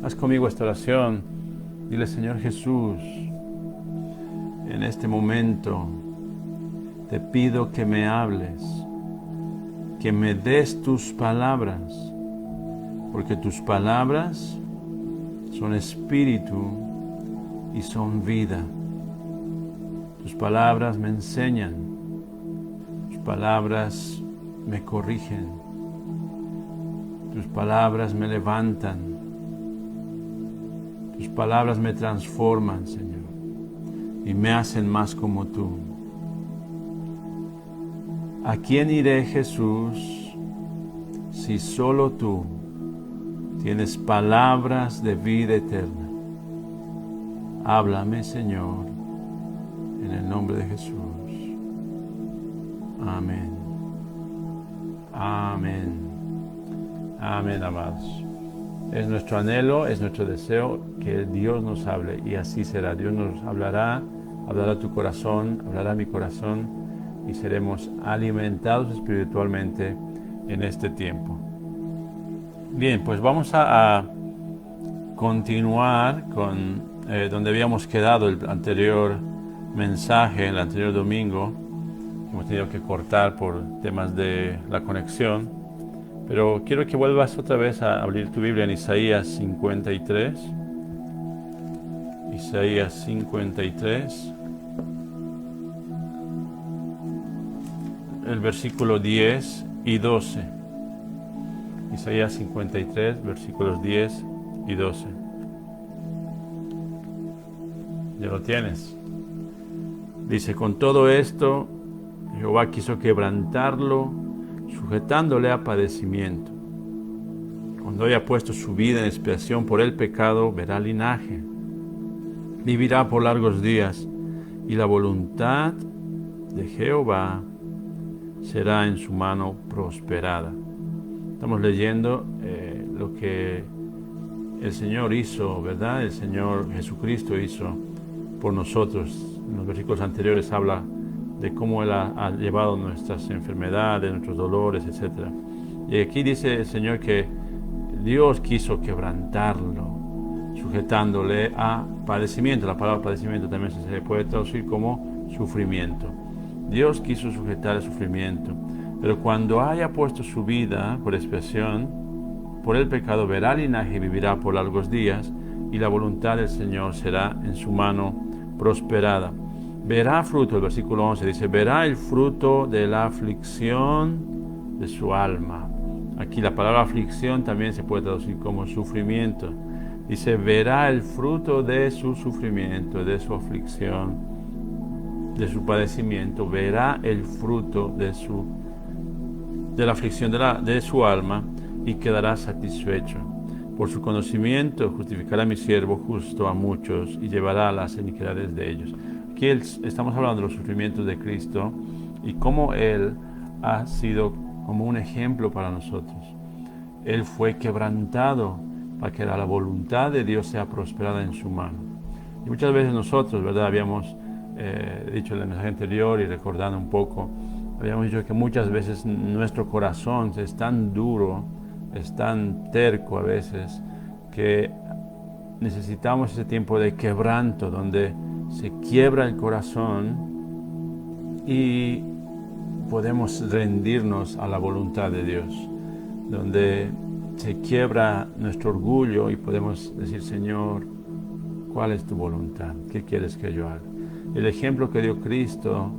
Haz conmigo esta oración. Dile, Señor Jesús, en este momento te pido que me hables, que me des tus palabras, porque tus palabras son espíritu y son vida. Tus palabras me enseñan, tus palabras me corrigen, tus palabras me levantan, tus palabras me transforman, Señor, y me hacen más como tú. ¿A quién iré, Jesús, si solo tú tienes palabras de vida eterna? Háblame, Señor, en el nombre de Jesús. Amén. Amén. Amén, amados. Es nuestro anhelo, es nuestro deseo que Dios nos hable, y así será. Dios nos hablará, hablará tu corazón, hablará mi corazón, y seremos alimentados espiritualmente en este tiempo. Bien, pues vamos a continuar con donde habíamos quedado el anterior mensaje, el anterior domingo. Hemos tenido que cortar por temas de la conexión, pero quiero que vuelvas otra vez a abrir tu Biblia en Isaías 53. Isaías 53. El versículo 10 y 12. Isaías 53, versículos 10 y 12. ¿Ya lo tienes? Dice: con todo esto, Jehová quiso quebrantarlo, sujetándole a padecimiento. Cuando haya puesto su vida en expiación por el pecado, verá linaje. Vivirá por largos días, y la voluntad de Jehová será en su mano prosperada. Estamos leyendo lo que el Señor hizo, ¿verdad? El Señor Jesucristo hizo por nosotros. En los versículos anteriores habla de cómo Él ha llevado nuestras enfermedades, nuestros dolores, etc. Y aquí dice el Señor que Dios quiso quebrantarlo, sujetándole a padecimiento. La palabra padecimiento también se puede traducir como sufrimiento. Dios quiso sujetar el sufrimiento, pero cuando haya puesto su vida por expiación por el pecado, verá linaje y vivirá por largos días, y la voluntad del Señor será en su mano prosperada. Verá fruto, el versículo 11 dice, verá el fruto de la aflicción de su alma. Aquí la palabra aflicción también se puede traducir como sufrimiento. Dice, verá el fruto de su sufrimiento, de su aflicción, de su padecimiento, verá el fruto de la aflicción de su alma, y quedará satisfecho. Por su conocimiento justificará a mi siervo justo a muchos, y llevará las iniquidades de ellos. Aquí estamos hablando de los sufrimientos de Cristo y cómo Él ha sido como un ejemplo para nosotros. Él fue quebrantado para que la voluntad de Dios sea prosperada en su mano. Y muchas veces nosotros, ¿verdad?, habíamos dicho en el mensaje anterior, y recordando un poco, habíamos dicho que muchas veces nuestro corazón es tan duro, es tan terco a veces, que necesitamos ese tiempo de quebranto, donde se quiebra el corazón y podemos rendirnos a la voluntad de Dios, donde se quiebra nuestro orgullo y podemos decir, Señor, ¿cuál es tu voluntad? ¿Qué quieres que yo haga? El ejemplo que dio Cristo,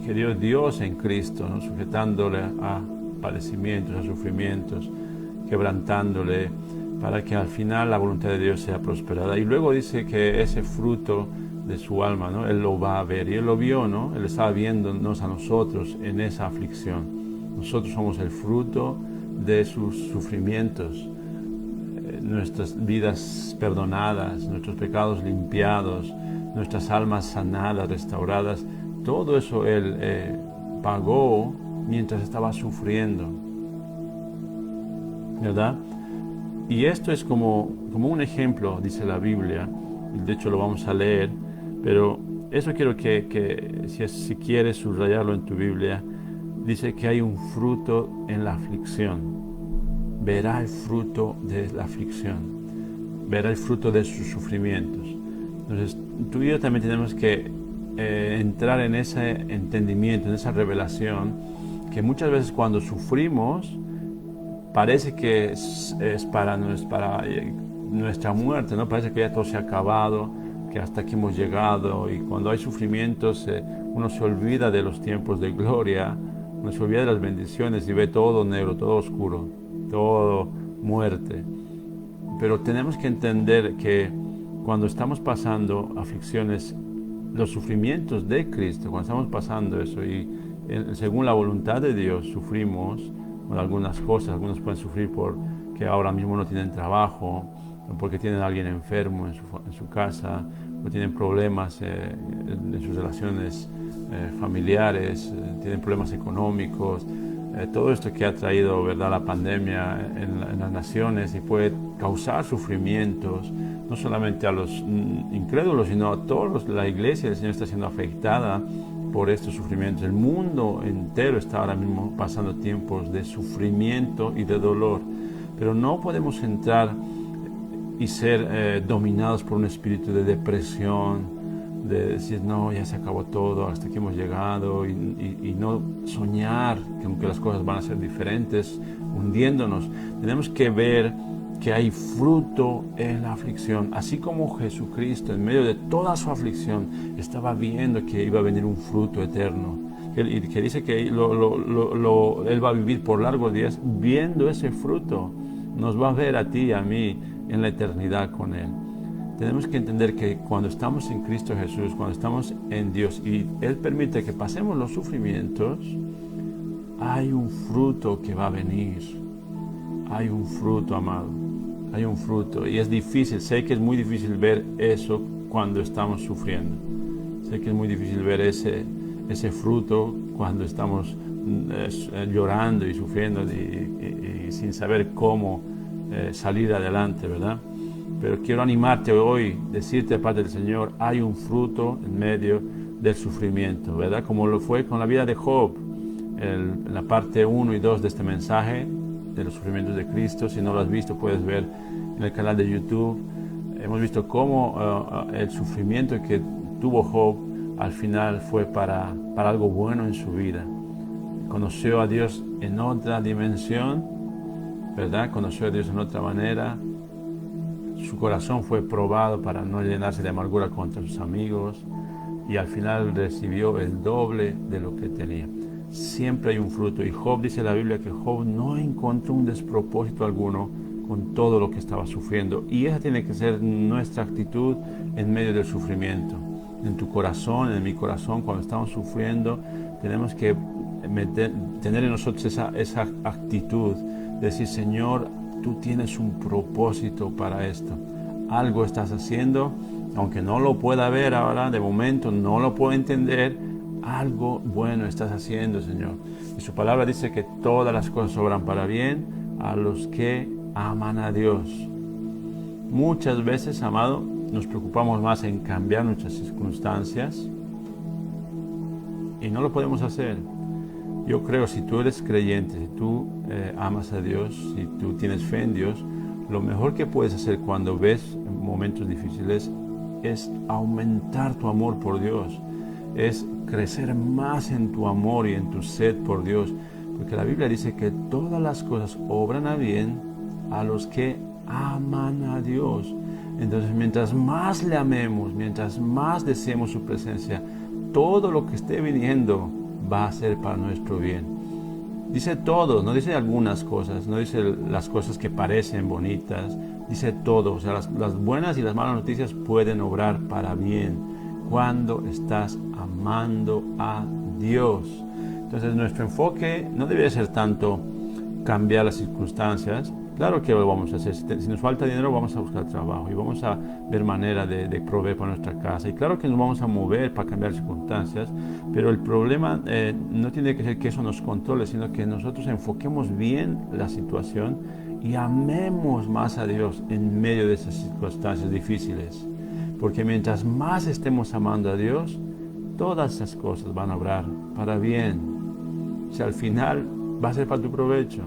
que dio Dios en Cristo, ¿no?, sujetándole a padecimientos, a sufrimientos, quebrantándole, para que al final la voluntad de Dios sea prosperada. Y luego dice que ese fruto de su alma, ¿no?, Él lo va a ver, y Él lo vio, ¿no? Él estaba viéndonos a nosotros en esa aflicción. Nosotros somos el fruto de sus sufrimientos, nuestras vidas perdonadas, nuestros pecados limpiados, nuestras almas sanadas, restauradas. Todo eso Él pagó mientras estaba sufriendo, ¿verdad? Y esto es como un ejemplo, dice la Biblia, de hecho lo vamos a leer, pero eso quiero que si quieres subrayarlo en tu Biblia. Dice que hay un fruto en la aflicción. verá el fruto de la aflicción, verá el fruto de sus sufrimientos. Entonces, tú y yo también tenemos que entrar en ese entendimiento, en esa revelación, que muchas veces cuando sufrimos, parece que es para nuestra muerte, ¿no? Parece que ya todo se ha acabado, que hasta aquí hemos llegado, y cuando hay sufrimientos uno se olvida de los tiempos de gloria, uno se olvida de las bendiciones y ve todo negro, todo oscuro, todo muerte. Pero tenemos que entender que cuando estamos pasando aflicciones, los sufrimientos de Cristo, cuando estamos pasando eso y según la voluntad de Dios sufrimos algunas cosas, algunos pueden sufrir porque ahora mismo no tienen trabajo, porque tienen a alguien enfermo en su casa, o tienen problemas en sus relaciones familiares, tienen problemas económicos, todo esto que ha traído, ¿verdad?, la pandemia en las naciones, y puede causar sufrimientos, no solamente a los incrédulos, sino a todos. La iglesia del Señor está siendo afectada por estos sufrimientos. El mundo entero está ahora mismo pasando tiempos de sufrimiento y de dolor, pero no podemos entrar y ser dominados por un espíritu de depresión, de decir, no, ya se acabó todo, hasta aquí hemos llegado, y no soñar que aunque las cosas van a ser diferentes, hundiéndonos. Tenemos que ver que hay fruto en la aflicción, así como Jesucristo en medio de toda su aflicción estaba viendo que iba a venir un fruto eterno, que dice que Él va a vivir por largos días viendo ese fruto. Nos va a ver a ti y a mí en la eternidad con Él. Tenemos que entender que cuando estamos en Cristo Jesús, cuando estamos en Dios y Él permite que pasemos los sufrimientos, hay un fruto que va a venir. Hay un fruto, amado. Hay un fruto. Y es difícil, sé que es muy difícil ver eso cuando estamos sufriendo. Sé que es muy difícil ver ese fruto cuando estamos llorando y sufriendo y sin saber cómo salir adelante, ¿verdad? Pero quiero animarte hoy, decirte de parte del Señor, hay un fruto en medio del sufrimiento, ¿verdad? Como lo fue con la vida de Job, en la parte 1 y 2 de este mensaje de los sufrimientos de Cristo. Si no lo has visto, puedes ver en el canal de YouTube. Hemos visto cómo el sufrimiento que tuvo Job al final fue para algo bueno en su vida. Conoció a Dios en otra dimensión, ¿verdad? Conoció a Dios en otra manera. Su corazón fue probado para no llenarse de amargura contra sus amigos, y al final recibió el doble de lo que tenía. Siempre hay un fruto, y Job, dice la Biblia, que Job no encontró un despropósito alguno con todo lo que estaba sufriendo, y esa tiene que ser nuestra actitud en medio del sufrimiento. En tu corazón, en mi corazón, cuando estamos sufriendo, tenemos que tener en nosotros esa actitud de decir, Señor, tú tienes un propósito para esto. Algo estás haciendo, aunque no lo pueda ver ahora, de momento no lo puedo entender, algo bueno estás haciendo, Señor. Y su palabra dice que todas las cosas obran para bien a los que aman a Dios. Muchas veces, amado, nos preocupamos más en cambiar nuestras circunstancias y no lo podemos hacer. Yo creo, si tú eres creyente, si tú amas a Dios, si tú tienes fe en Dios, lo mejor que puedes hacer cuando ves momentos difíciles es aumentar tu amor por Dios, es crecer más en tu amor y en tu sed por Dios, porque la Biblia dice que todas las cosas obran a bien a los que aman a Dios. Entonces, mientras más le amemos, mientras más deseemos su presencia, todo lo que esté viniendo va a ser para nuestro bien. Dice todo, no dice algunas cosas, no dice las cosas que parecen bonitas, dice todo. O sea, las buenas y las malas noticias pueden obrar para bien cuando estás amando a Dios. Entonces, nuestro enfoque no debe ser tanto cambiar las circunstancias. Claro que lo vamos a hacer. Si nos falta dinero, vamos a buscar trabajo y vamos a ver manera de proveer para nuestra casa. Y claro que nos vamos a mover para cambiar circunstancias, pero el problema no tiene que ser que eso nos controle, sino que nosotros enfoquemos bien la situación y amemos más a Dios en medio de esas circunstancias difíciles. Porque mientras más estemos amando a Dios, todas esas cosas van a obrar para bien. O sea, al final va a ser para tu provecho.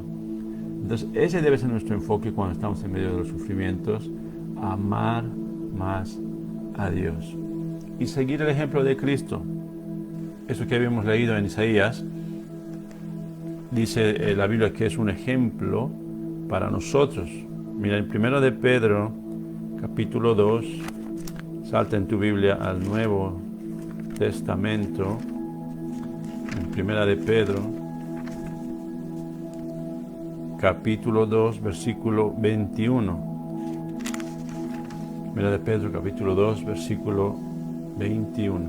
Entonces, ese debe ser nuestro enfoque cuando estamos en medio de los sufrimientos, amar más a Dios y seguir el ejemplo de Cristo. Eso que habíamos leído en Isaías, dice la Biblia que es un ejemplo para nosotros. Mira, en 1 de Pedro, capítulo 2, salta en tu Biblia al Nuevo Testamento, en 1 de Pedro, capítulo 2, versículo 21. 1 de Pedro, capítulo 2, versículo 21.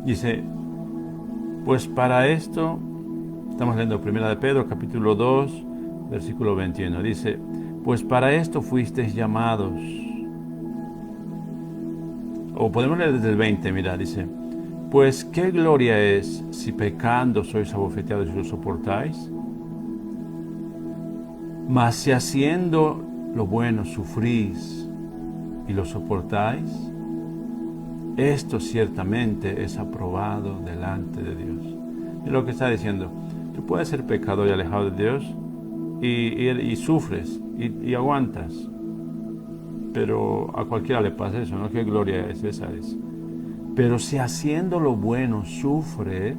Dice, pues para esto, estamos leyendo 1 de Pedro, capítulo 2, versículo 21. Dice, pues para esto fuisteis llamados. O podemos leer desde el 20, mira, dice, pues qué gloria es si pecando sois abofeteados y lo soportáis. Mas si haciendo lo bueno sufrís y lo soportáis, esto ciertamente es aprobado delante de Dios. Es lo que está diciendo. Tú puedes ser pecador y alejado de Dios y sufres y aguantas. Pero a cualquiera le pasa eso, ¿no? ¿Qué gloria es esa? Pero si haciendo lo bueno sufres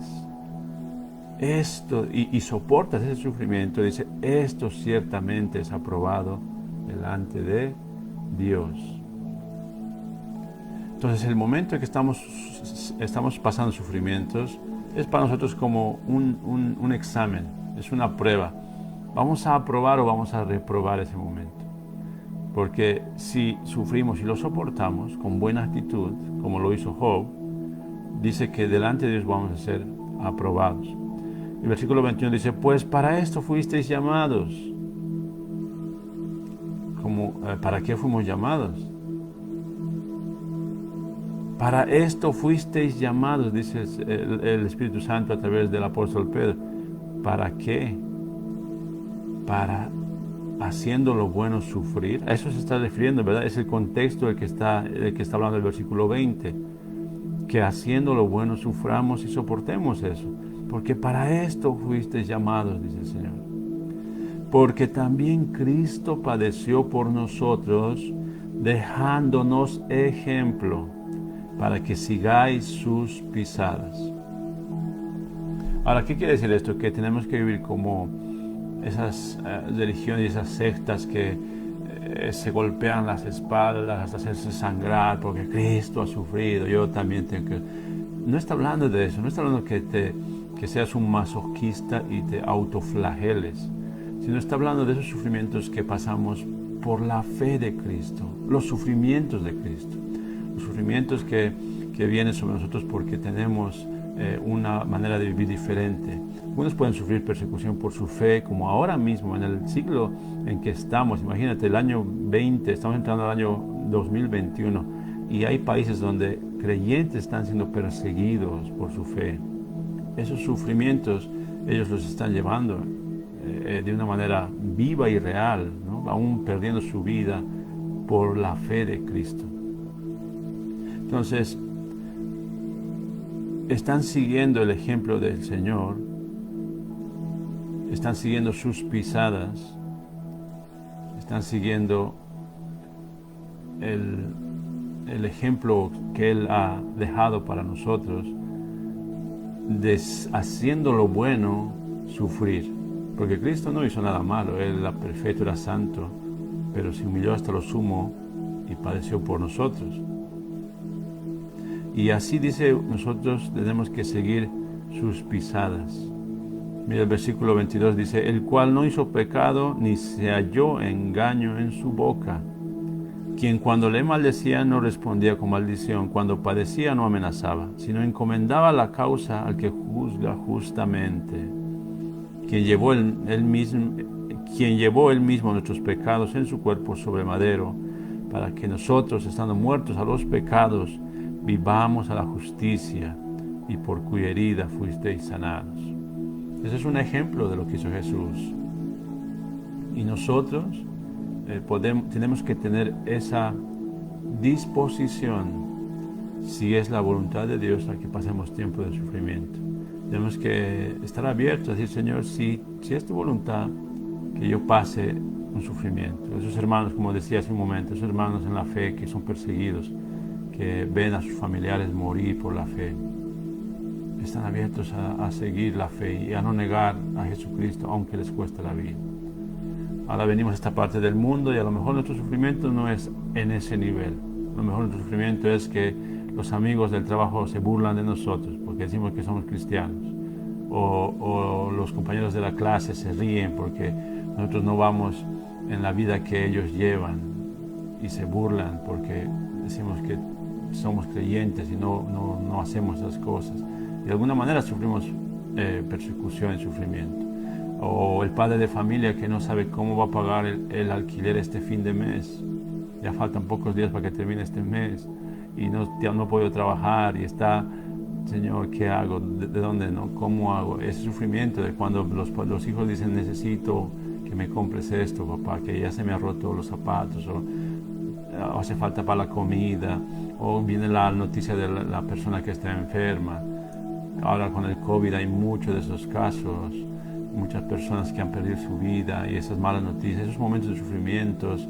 esto y soportas ese sufrimiento, dice, esto ciertamente es aprobado delante de Dios. Entonces el momento en que estamos pasando sufrimientos es para nosotros como un examen, es una prueba. ¿Vamos a aprobar o vamos a reprobar ese momento? Porque si sufrimos y lo soportamos con buena actitud, como lo hizo Job, dice que delante de Dios vamos a ser aprobados. El versículo 21 dice, pues para esto fuisteis llamados. ¿Para qué fuimos llamados? Para esto fuisteis llamados, dice el Espíritu Santo a través del apóstol Pedro. ¿Para qué? Para haciendo lo bueno sufrir. A eso se está refiriendo, ¿verdad? Es el contexto del que está hablando el versículo 20. Que haciendo lo bueno suframos y soportemos eso. Porque para esto fuisteis llamados, dice el Señor. Porque también Cristo padeció por nosotros, dejándonos ejemplo, para que sigáis sus pisadas. Ahora, ¿qué quiere decir esto? Que tenemos que vivir como esas religiones y esas sectas que se golpean las espaldas hasta hacerse sangrar porque Cristo ha sufrido, yo también tengo que... No está hablando de eso, no está hablando que seas un masoquista y te autoflageles, sino está hablando de esos sufrimientos que pasamos por la fe de Cristo, los sufrimientos de Cristo, los sufrimientos que vienen sobre nosotros porque tenemos una manera de vivir diferente. Algunos pueden sufrir persecución por su fe, como ahora mismo, en el siglo en que estamos. Imagínate, el año 20, estamos entrando al año 2021, y hay países donde creyentes están siendo perseguidos por su fe. Esos sufrimientos, ellos los están llevando de una manera viva y real, ¿no? Aún perdiendo su vida por la fe de Cristo. Entonces, están siguiendo el ejemplo del Señor, están siguiendo sus pisadas, están siguiendo el ejemplo que Él ha dejado para nosotros, de haciendo lo bueno, sufrir. Porque Cristo no hizo nada malo, Él era perfecto, era santo, pero se humilló hasta lo sumo y padeció por nosotros. Y así dice, nosotros tenemos que seguir sus pisadas. Mira el versículo 22, dice, el cual no hizo pecado ni se halló engaño en su boca, quien cuando le maldecía no respondía con maldición, cuando padecía no amenazaba, sino encomendaba la causa al que juzga justamente, quien llevó él mismo nuestros pecados en su cuerpo sobre madero, para que nosotros, estando muertos a los pecados, vivamos a la justicia, y por cuya herida fuisteis sanados. Ese es un ejemplo de lo que hizo Jesús. Y nosotros tenemos que tener esa disposición, si es la voluntad de Dios, a que pasemos tiempo de sufrimiento. Tenemos que estar abiertos a decir, Señor, si es tu voluntad que yo pase un sufrimiento. Esos hermanos, como decía hace un momento, esos hermanos en la fe que son perseguidos, que ven a sus familiares morir por la fe, están abiertos a seguir la fe y a no negar a Jesucristo, aunque les cueste la vida. Ahora venimos a esta parte del mundo y a lo mejor nuestro sufrimiento no es en ese nivel. A lo mejor nuestro sufrimiento es que los amigos del trabajo se burlan de nosotros porque decimos que somos cristianos. O los compañeros de la clase se ríen porque nosotros no vamos en la vida que ellos llevan y se burlan porque decimos que somos creyentes y no hacemos esas cosas. De alguna manera sufrimos persecución y sufrimiento. O el padre de familia que no sabe cómo va a pagar el alquiler este fin de mes. Ya faltan pocos días para que termine este mes y no puedo trabajar y está, Señor, ¿qué hago? ¿De dónde no? ¿Cómo hago? Ese sufrimiento de cuando los hijos dicen, necesito que me compres esto, papá, que ya se me han roto los zapatos, o hace falta para la comida, o viene la noticia de la persona que está enferma. Ahora con el COVID hay muchos de esos casos, muchas personas que han perdido su vida y esas malas noticias, esos momentos de sufrimientos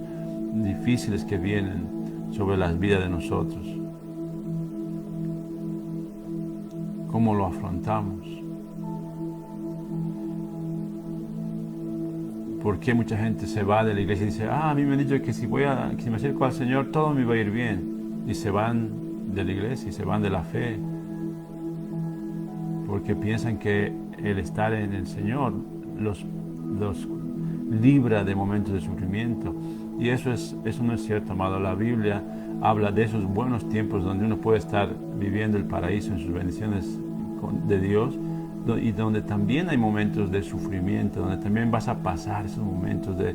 difíciles que vienen sobre las vidas de nosotros. ¿Cómo lo afrontamos? ¿Por qué mucha gente se va de la iglesia y dice, a mí me han dicho que si me acerco al Señor todo me va a ir bien? Y se van de la iglesia y se van de la fe porque piensan que el estar en el Señor los libra de momentos de sufrimiento. Y eso no es cierto, amado. La Biblia habla de esos buenos tiempos donde uno puede estar viviendo el paraíso en sus bendiciones de Dios, y donde también hay momentos de sufrimiento, donde también vas a pasar esos momentos de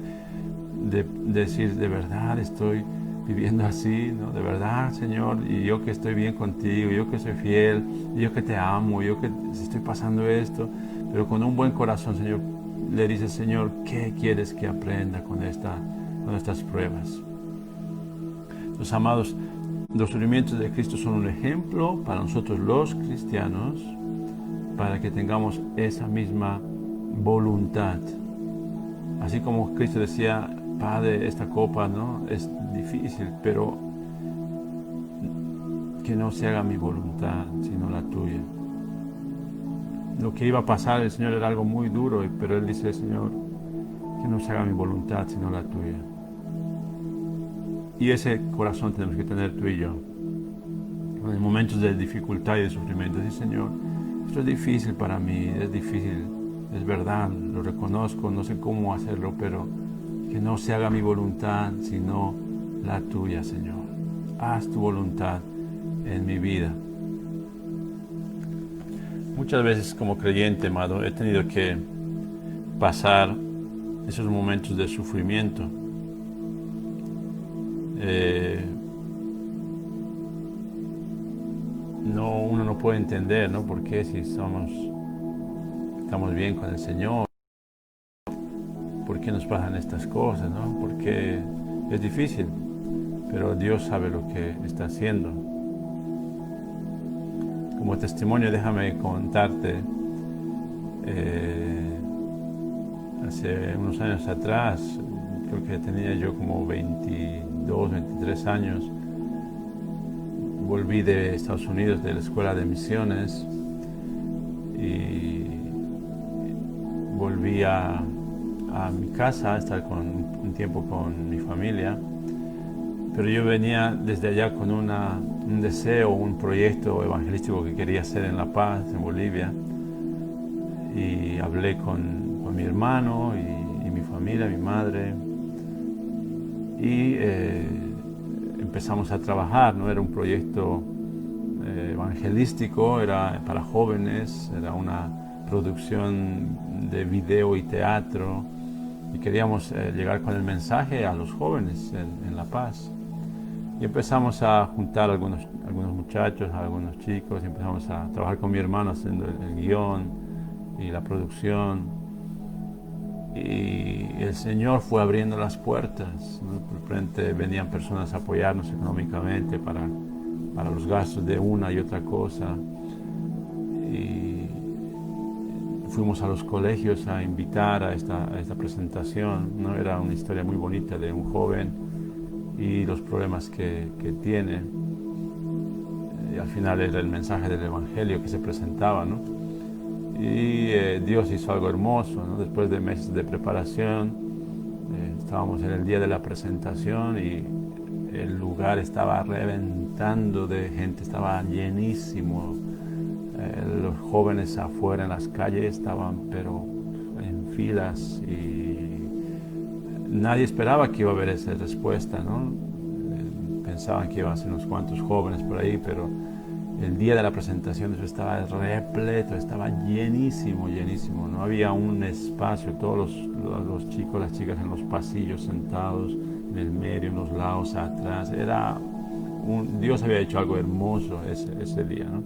decir, de verdad estoy viviendo así, ¿no? De verdad, Señor, y yo que estoy bien contigo, yo que soy fiel, yo que te amo, yo que estoy pasando esto, pero con un buen corazón, Señor, le dices, Señor, ¿qué quieres que aprenda con estas pruebas? Los amados, los sufrimientos de Cristo son un ejemplo para nosotros los cristianos, para que tengamos esa misma voluntad. Así como Cristo decía, Padre, esta copa, ¿no?, es difícil, pero que no se haga mi voluntad, sino la tuya. Lo que iba a pasar el Señor era algo muy duro, pero Él dice, Señor, que no se haga mi voluntad, sino la tuya. Y ese corazón tenemos que tener tú y yo. En momentos de dificultad y de sufrimiento, sí, Señor, esto es difícil para mí, es difícil, es verdad, lo reconozco, no sé cómo hacerlo, pero que no se haga mi voluntad, sino la tuya, Señor. Haz tu voluntad en mi vida. Muchas veces como creyente, amado, he tenido que pasar esos momentos de sufrimiento. Uno no puede entender, ¿no? ¿Por qué si estamos bien con el Señor? ¿Por qué nos pasan estas cosas, no? Porque es difícil, pero Dios sabe lo que está haciendo. Como testimonio, déjame contarte, hace unos años atrás, creo que tenía yo como 22, 23 años, volví de Estados Unidos, de la escuela de misiones, y volví a mi casa a estar un tiempo con mi familia, pero yo venía desde allá con un deseo, un proyecto evangelístico que quería hacer en La Paz, en Bolivia, y hablé con mi hermano y mi familia, mi madre, y empezamos a trabajar, ¿no? Era un proyecto evangelístico, era para jóvenes, era una producción de video y teatro, y queríamos llegar con el mensaje a los jóvenes en La Paz. Y empezamos a juntar algunos muchachos, algunos chicos, y empezamos a trabajar con mi hermano haciendo el guión y la producción. Y el Señor fue abriendo las puertas, ¿no? De repente venían personas a apoyarnos económicamente para los gastos de una y otra cosa. Y fuimos a los colegios a invitar a esta presentación, ¿no? Era una historia muy bonita de un joven y los problemas que tiene. Y al final era el mensaje del Evangelio que se presentaba, ¿no? Y Dios hizo algo hermoso, ¿no? Después de meses de preparación, estábamos en el día de la presentación y el lugar estaba reventando de gente, estaba llenísimo. Los jóvenes afuera en las calles estaban pero en filas y nadie esperaba que iba a haber esa respuesta, ¿no? Pensaban que iban a ser unos cuantos jóvenes por ahí, pero el día de la presentación eso estaba repleto, estaba llenísimo, llenísimo. No había un espacio, todos los chicos, las chicas en los pasillos sentados, en el medio, en los lados, atrás. Dios había hecho algo hermoso ese día, ¿no?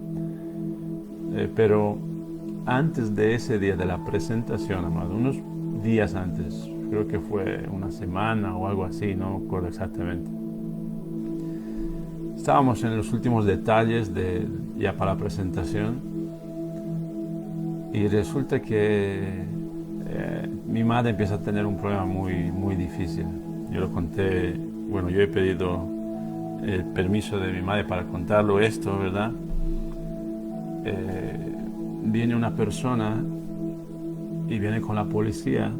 Pero antes de ese día de la presentación, amado, unos días antes, creo que fue una semana o algo así, no me acuerdo exactamente. Estábamos en los últimos detalles ya para la presentación y resulta que mi madre empieza a tener un problema muy, muy difícil. Yo lo conté, bueno, yo he pedido el permiso de mi madre para contarlo esto, ¿verdad? Viene una persona y viene con la policía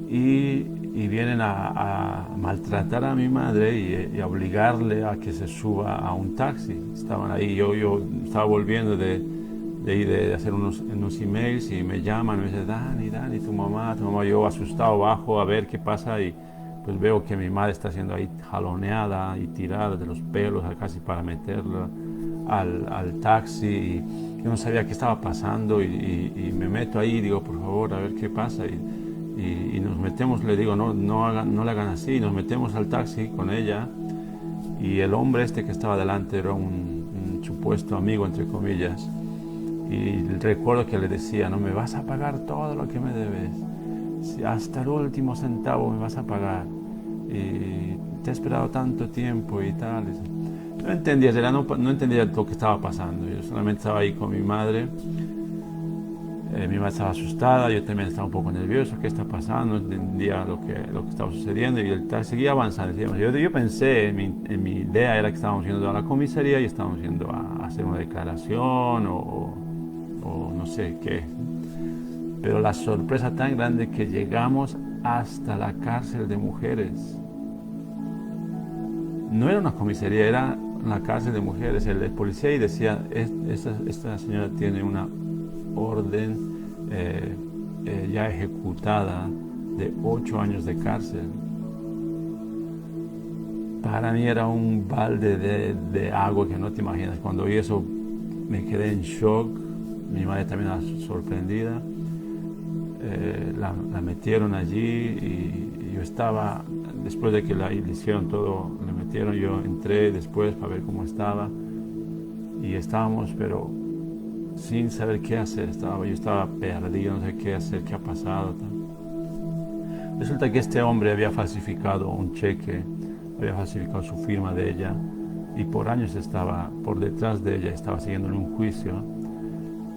y vienen a maltratar a mi madre y a obligarle a que se suba a un taxi. Estaban ahí, yo estaba volviendo de hacer unos emails y me llaman y me dicen, Dani, tu mamá, yo asustado bajo a ver qué pasa y pues veo que mi madre está siendo ahí jaloneada y tirada de los pelos casi para meterla al taxi y yo no sabía qué estaba pasando y me meto ahí y digo, por favor, a ver qué pasa y nos metemos, le digo, no le hagan así, nos metemos al taxi con ella y el hombre que estaba delante era un supuesto amigo, entre comillas, y recuerdo que le decía, no me vas a pagar todo lo que me debes, si hasta el último centavo me vas a pagar y te he esperado tanto tiempo y tal. No entendía, no entendía lo que estaba pasando, yo solamente estaba ahí con mi madre. Mi madre estaba asustada, yo también estaba un poco nervioso, ¿qué está pasando? No entendía lo que estaba sucediendo y el taxi seguía avanzando. Yo pensé, en mi idea era que estábamos yendo a la comisaría y estábamos yendo a hacer una declaración o no sé qué. Pero la sorpresa tan grande que llegamos hasta la cárcel de mujeres. No era una comisaría, era una cárcel de mujeres. El policía y decía, esta señora tiene una orden ya ejecutada de 8 años de cárcel. Para mí era un balde de agua que no te imaginas. Cuando vi eso me quedé en shock. Mi madre también era sorprendida. La metieron allí y yo estaba, después de que le hicieron todo, le metieron, yo entré después para ver cómo estaba y estábamos, pero sin saber qué hacer, yo estaba perdido, no sé qué hacer, qué ha pasado. Resulta que este hombre había falsificado un cheque, había falsificado su firma de ella y por años estaba por detrás de ella, estaba siguiéndole un juicio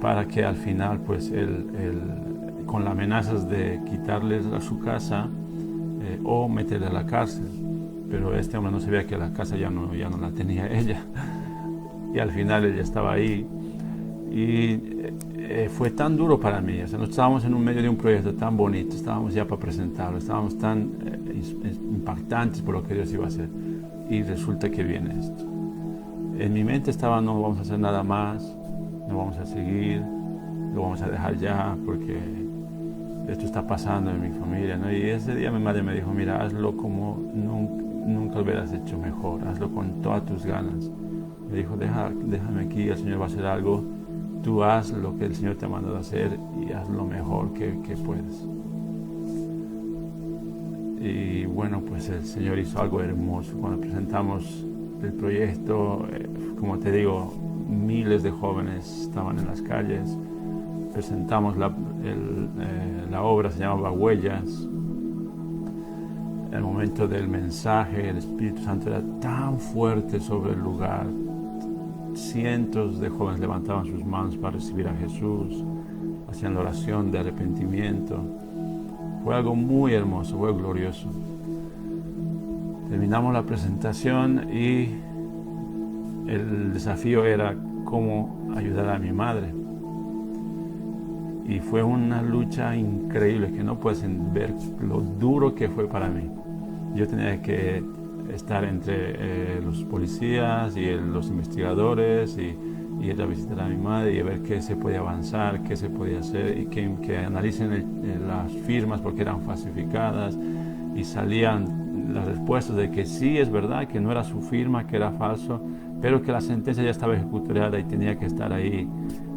para que al final pues él con las amenazas de quitarle a su casa o meterle a la cárcel, pero este hombre no sabía que la casa ya no la tenía ella y al final ella estaba ahí. Y fue tan duro para mí, o sea, no estábamos en medio de un proyecto tan bonito, estábamos ya para presentarlo, estábamos tan impactantes por lo que Dios iba a hacer y resulta que viene esto. En mi mente estaba, no vamos a hacer nada más, no vamos a seguir, lo vamos a dejar ya porque esto está pasando en mi familia, ¿no? Y ese día mi madre me dijo, mira, hazlo como nunca lo hubieras hecho mejor, hazlo con todas tus ganas. Me dijo, déjame aquí, el Señor va a hacer algo. Tú haz lo que el Señor te ha mandado a hacer y haz lo mejor que puedes. Y bueno, pues el Señor hizo algo hermoso. Cuando presentamos el proyecto, como te digo, miles de jóvenes estaban en las calles. Presentamos la obra, se llamaba Huellas. El momento del mensaje, el Espíritu Santo era tan fuerte sobre el lugar. Cientos de jóvenes levantaban sus manos para recibir a Jesús. haciendo oración de arrepentimiento. Fue algo muy hermoso, fue glorioso. Terminamos la presentación y el desafío era cómo ayudar a mi madre. Y fue una lucha increíble que no pueden ver lo duro que fue para mí. Yo tenía que estar entre los policías y los investigadores y ir a visitar a mi madre y ver qué se podía avanzar, qué se podía hacer y que analicen las firmas porque eran falsificadas y salían las respuestas de que sí es verdad, que no era su firma, que era falso, pero que la sentencia ya estaba ejecutoriada y tenía que estar ahí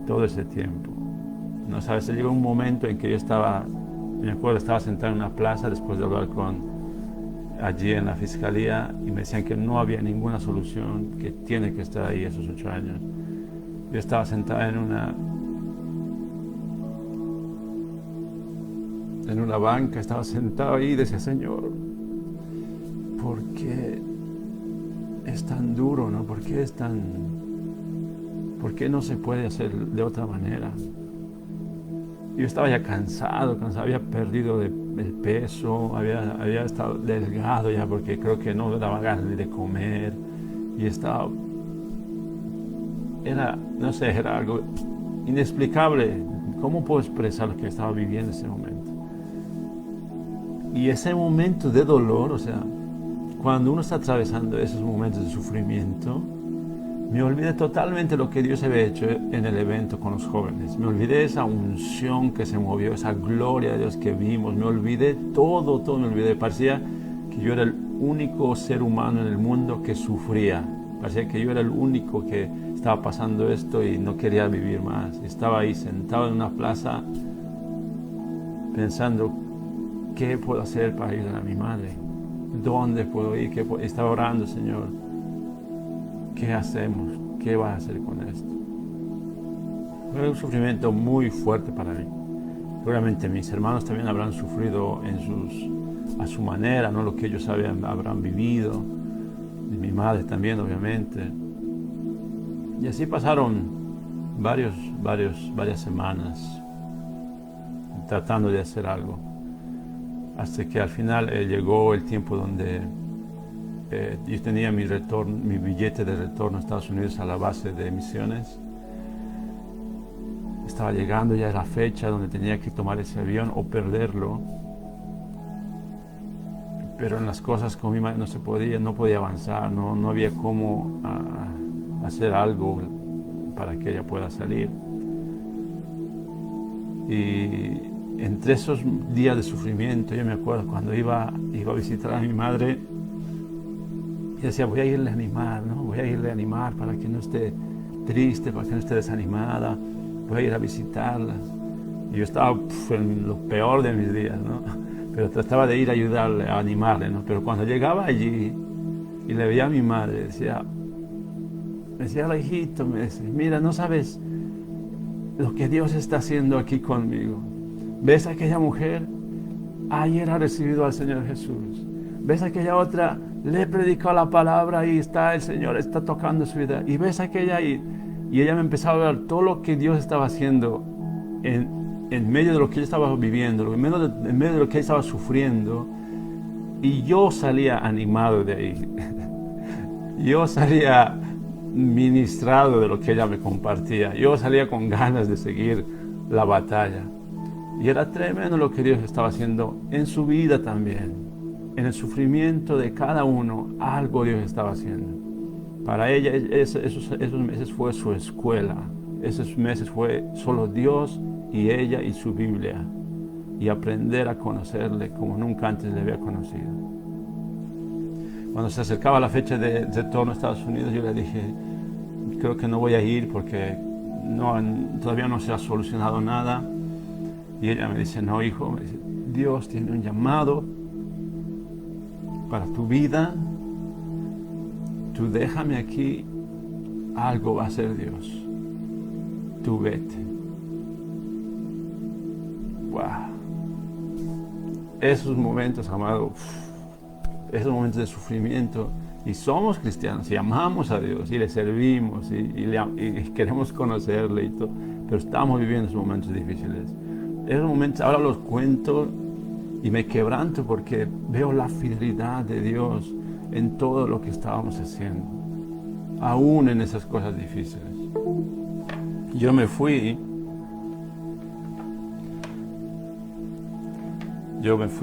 todo ese tiempo. No sabes, llegó un momento en que yo me acuerdo, estaba sentado en una plaza después de hablar allí en la fiscalía y me decían que no había ninguna solución, que tiene que estar ahí esos 8 años. Yo estaba sentado en una banca, estaba sentado ahí y decía, Señor, ¿por qué es tan duro, no? ¿Por qué no se puede hacer de otra manera? Yo estaba ya cansado, había perdido el peso, había estado delgado ya porque creo que no me daba ganas ni de comer y estaba... Era algo inexplicable. ¿Cómo puedo expresar lo que estaba viviendo en ese momento? Y ese momento de dolor, o sea, cuando uno está atravesando esos momentos de sufrimiento, me olvidé totalmente lo que Dios había hecho en el evento con los jóvenes. Me olvidé esa unción que se movió, esa gloria de Dios que vimos. Me olvidé todo me olvidé. Parecía que yo era el único ser humano en el mundo que sufría. Parecía que yo era el único que estaba pasando esto y no quería vivir más. Estaba ahí sentado en una plaza pensando, ¿qué puedo hacer para ayudar a mi madre? ¿Dónde puedo ir? Estaba orando, Señor, ¿qué hacemos? ¿Qué vas a hacer con esto? Fue un sufrimiento muy fuerte para mí. Seguramente mis hermanos también habrán sufrido a su manera, ¿no? Lo que ellos habrán vivido. Y mi madre también, obviamente. Y así pasaron varias semanas tratando de hacer algo. Hasta que al final llegó el tiempo donde yo tenía mi billete de retorno a Estados Unidos a la base de misiones. Estaba llegando ya la fecha donde tenía que tomar ese avión o perderlo. Pero en las cosas con mi madre no podía avanzar, no había cómo hacer algo para que ella pueda salir. Y entre esos días de sufrimiento, yo me acuerdo cuando iba a visitar a mi madre, y decía, voy a irle a animar, ¿no? Voy a irle a animar para que no esté triste, para que no esté desanimada, voy a ir a visitarla. Y yo estaba en lo peor de mis días, ¿no? Pero trataba de ir a ayudarle, a animarle, ¿no? Pero cuando llegaba allí y le veía a mi madre, me decía, hijito, me decía, mira, no sabes lo que Dios está haciendo aquí conmigo. ¿Ves a aquella mujer? Ayer ha recibido al Señor Jesús. ¿Ves a aquella otra? Le he predicado la palabra y el Señor está tocando su vida. Y ves a aquella y ella me empezaba a ver todo lo que Dios estaba haciendo en medio de lo que ella estaba viviendo, en medio de lo que ella estaba sufriendo. Y yo salía animado de ahí. Yo salía ministrado de lo que ella me compartía. Yo salía con ganas de seguir la batalla. Y era tremendo lo que Dios estaba haciendo en su vida también. En el sufrimiento de cada uno, algo Dios estaba haciendo. Para ella esos meses fue su escuela. Esos meses fue solo Dios y ella y su Biblia. Y aprender a conocerle como nunca antes le había conocido. Cuando se acercaba la fecha de retorno a Estados Unidos, yo le dije, creo que no voy a ir porque todavía no se ha solucionado nada. Y ella me dice, no, hijo, me dice, Dios tiene un llamado para tu vida. Tú déjame aquí, algo va a hacer Dios. Tú vete. Wow. Esos momentos, amado, esos momentos de sufrimiento, y somos cristianos y amamos a Dios y le servimos y queremos conocerle y todo, pero estamos viviendo esos momentos difíciles. Esos momentos ahora los cuento y me quebranto porque veo la fidelidad de Dios en todo lo que estábamos haciendo, aún en esas cosas difíciles. Yo me fui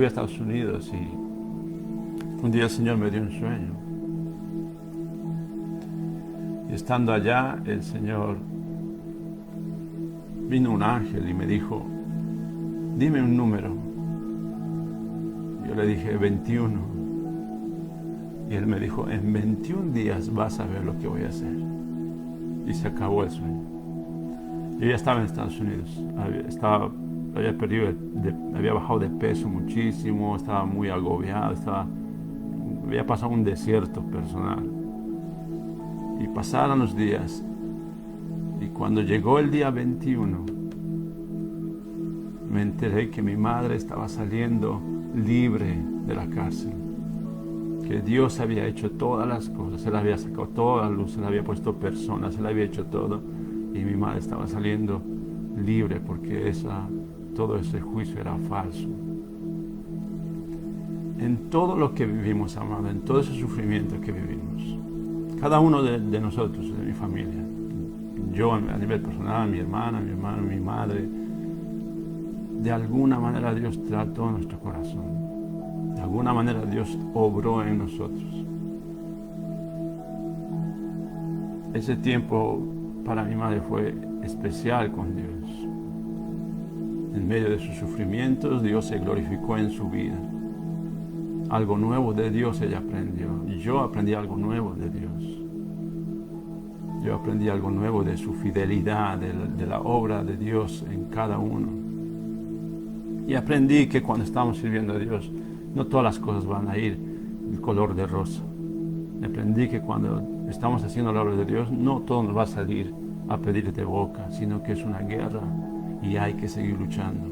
a Estados Unidos y un día el Señor me dio un sueño. Y estando allá, el Señor vino un ángel y me dijo, dime un número. Yo le dije 21. Y él me dijo, en 21 días vas a ver lo que voy a hacer. Y se acabó el sueño. Yo ya estaba en Estados Unidos. Había bajado de peso muchísimo, estaba muy agobiado, había pasado un desierto personal. Y pasaron los días. Y cuando llegó el día 21, me enteré que mi madre estaba saliendo libre de la cárcel. Que Dios había hecho todas las cosas, Él había sacado toda la luz, Él había puesto personas, Él había hecho todo. Y mi madre estaba saliendo libre porque todo ese juicio era falso. En todo lo que vivimos, amado, en todo ese sufrimiento que vivimos, cada uno de nosotros, de mi familia, yo a nivel personal, mi hermana, mi hermano, mi madre, de alguna manera Dios trató nuestro corazón. De alguna manera Dios obró en nosotros. Ese tiempo para mi madre fue especial con Dios. En medio de sus sufrimientos, Dios se glorificó en su vida. Algo nuevo de Dios ella aprendió. Y yo aprendí algo nuevo de Dios. Yo aprendí algo nuevo de su fidelidad, de la obra de Dios en cada uno. Y aprendí que cuando estamos sirviendo a Dios, no todas las cosas van a ir el color de rosa. Aprendí que cuando estamos haciendo la obra de Dios, no todo nos va a salir a pedir de boca, sino que es una guerra y hay que seguir luchando.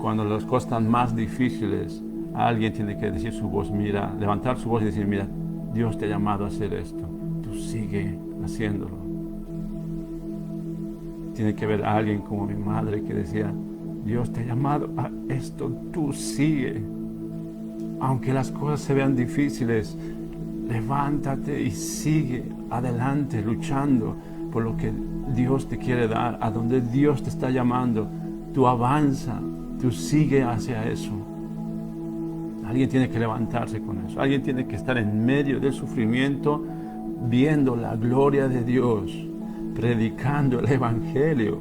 Cuando las cosas están más difíciles, alguien tiene que decir su voz, mira, levantar su voz y decir, mira, Dios te ha llamado a hacer esto, tú sigue haciéndolo. Tiene que haber alguien como mi madre que decía, Dios te ha llamado a esto, tú sigue. Aunque las cosas se vean difíciles, levántate y sigue adelante luchando por lo que Dios te quiere dar, a donde Dios te está llamando. Tú avanza, tú sigue hacia eso. Alguien tiene que levantarse con eso. Alguien tiene que estar en medio del sufrimiento, viendo la gloria de Dios, predicando el Evangelio.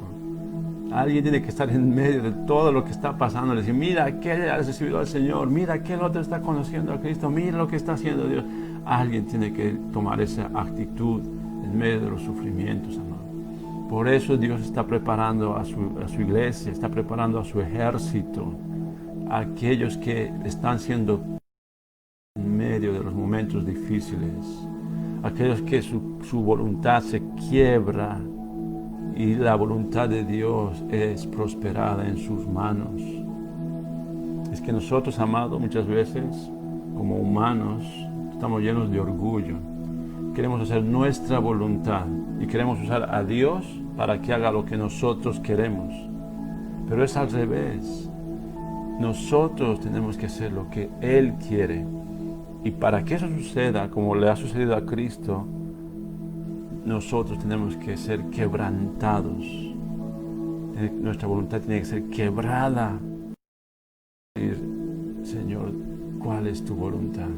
Alguien tiene que estar en medio de todo lo que está pasando. Decir, mira, aquel ha recibido al Señor. Mira, aquel otro está conociendo a Cristo. Mira lo que está haciendo Dios. Alguien tiene que tomar esa actitud en medio de los sufrimientos, amado. Por eso Dios está preparando a su iglesia, está preparando a su ejército, a aquellos que están siendo en medio de los momentos difíciles, aquellos que su voluntad se quiebra y la voluntad de Dios es prosperada en sus manos. Es que nosotros, amados, muchas veces, como humanos, estamos llenos de orgullo. Queremos hacer nuestra voluntad y queremos usar a Dios para que haga lo que nosotros queremos. Pero es al revés. Nosotros tenemos que hacer lo que Él quiere. Y para que eso suceda, como le ha sucedido a Cristo, nosotros tenemos que ser quebrantados. Nuestra voluntad tiene que ser quebrada. Señor, ¿cuál es tu voluntad?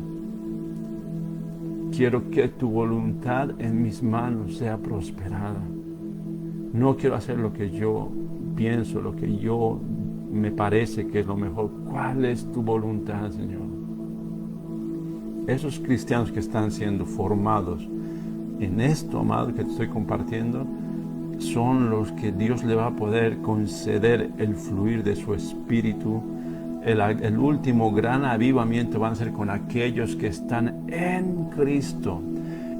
Quiero que tu voluntad en mis manos sea prosperada. No quiero hacer lo que yo pienso, lo que yo me parece que es lo mejor. ¿Cuál es tu voluntad, Señor? Esos cristianos que están siendo formados en esto, amado, que te estoy compartiendo, son los que Dios le va a poder conceder el fluir de su espíritu. El último gran avivamiento va a ser con aquellos que están en Cristo.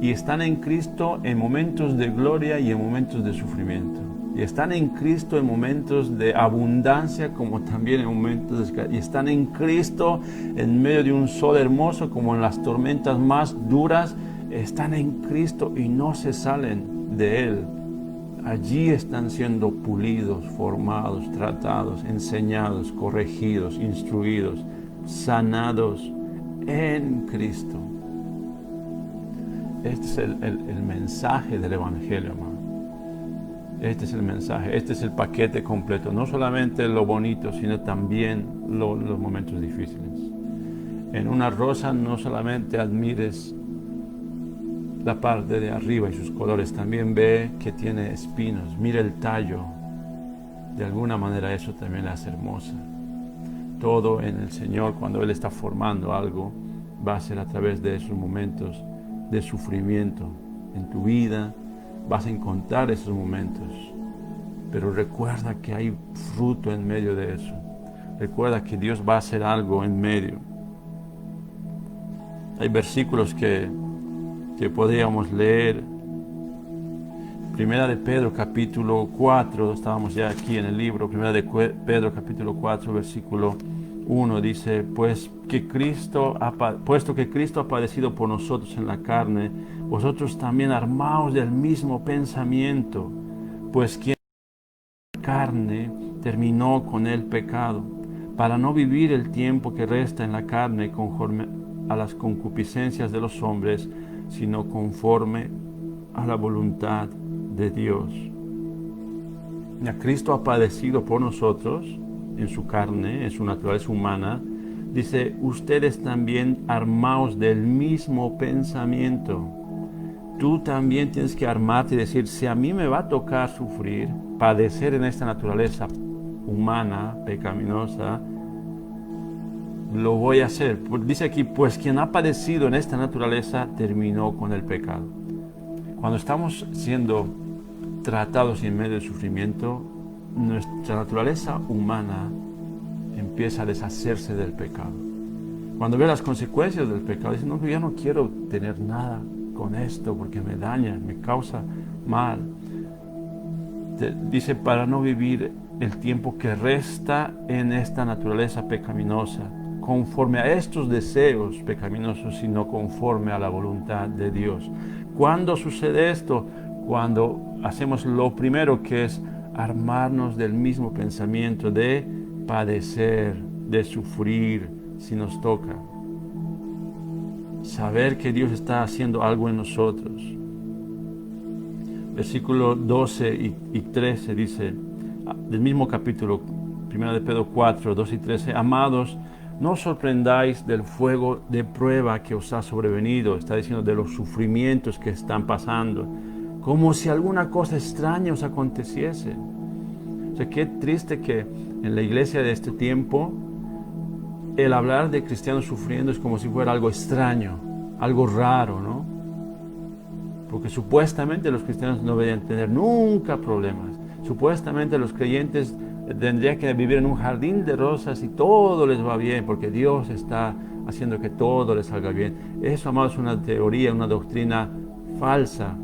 Y están en Cristo en momentos de gloria y en momentos de sufrimiento. Y están en Cristo en momentos de abundancia como también en momentos de escasez. Y están en Cristo en medio de un sol hermoso como en las tormentas más duras. Están en Cristo y no se salen de Él. Allí están siendo pulidos, formados, tratados, enseñados, corregidos, instruidos, sanados en Cristo. Este es el mensaje del Evangelio, hermano. Este es el mensaje, este es el paquete completo. No solamente lo bonito, sino también los momentos difíciles. En una rosa no solamente admires la parte de arriba y sus colores, también ve que tiene espinos. Mira el tallo. De alguna manera eso también la hace hermosa. Todo en el Señor, cuando Él está formando algo, va a ser a través de esos momentos de sufrimiento. En tu vida vas a encontrar esos momentos, pero recuerda que hay fruto en medio de eso. Recuerda que Dios va a hacer algo en medio. Hay versículos que podríamos leer. Primera de Pedro capítulo 4, estábamos ya aquí en el libro. Primera de Pedro capítulo 4, versículo 1 dice: puesto que Cristo ha padecido por nosotros en la carne, vosotros también armaos del mismo pensamiento, pues quien en la carne terminó con el pecado, para no vivir el tiempo que resta en la carne conforme a las concupiscencias de los hombres, sino conforme a la voluntad de Dios. Ya Cristo ha padecido por nosotros en su carne, en su naturaleza humana. Dice: ustedes también armaos del mismo pensamiento. Tú también tienes que armarte y decir: si a mí me va a tocar sufrir, padecer en esta naturaleza humana, pecaminosa, lo voy a hacer. Dice aquí: pues quien ha padecido en esta naturaleza terminó con el pecado. Cuando estamos siendo tratados en medio del sufrimiento, nuestra naturaleza humana empieza a deshacerse del pecado. Cuando ve las consecuencias del pecado, dice: no, ya no quiero tener nada con esto porque me daña, me causa mal. Dice: para no vivir el tiempo que resta en esta naturaleza pecaminosa, conforme a estos deseos pecaminosos, sino conforme a la voluntad de Dios. ¿Cuándo sucede esto? Cuando hacemos lo primero, que es armarnos del mismo pensamiento de padecer, de sufrir si nos toca. Saber que Dios está haciendo algo en nosotros. Versículo 12 y 13 dice, del mismo capítulo, 1 de Pedro 4, 12 y 13: amados, no os sorprendáis del fuego de prueba que os ha sobrevenido. Está diciendo de los sufrimientos que están pasando, como si alguna cosa extraña os aconteciese. O sea, qué triste que en la iglesia de este tiempo el hablar de cristianos sufriendo es como si fuera algo extraño, algo raro, ¿no? Porque supuestamente los cristianos no deberían tener nunca problemas. Supuestamente los creyentes tendrían que vivir en un jardín de rosas y todo les va bien, porque Dios está haciendo que todo les salga bien. Eso, amados, es una teoría, una doctrina falsa.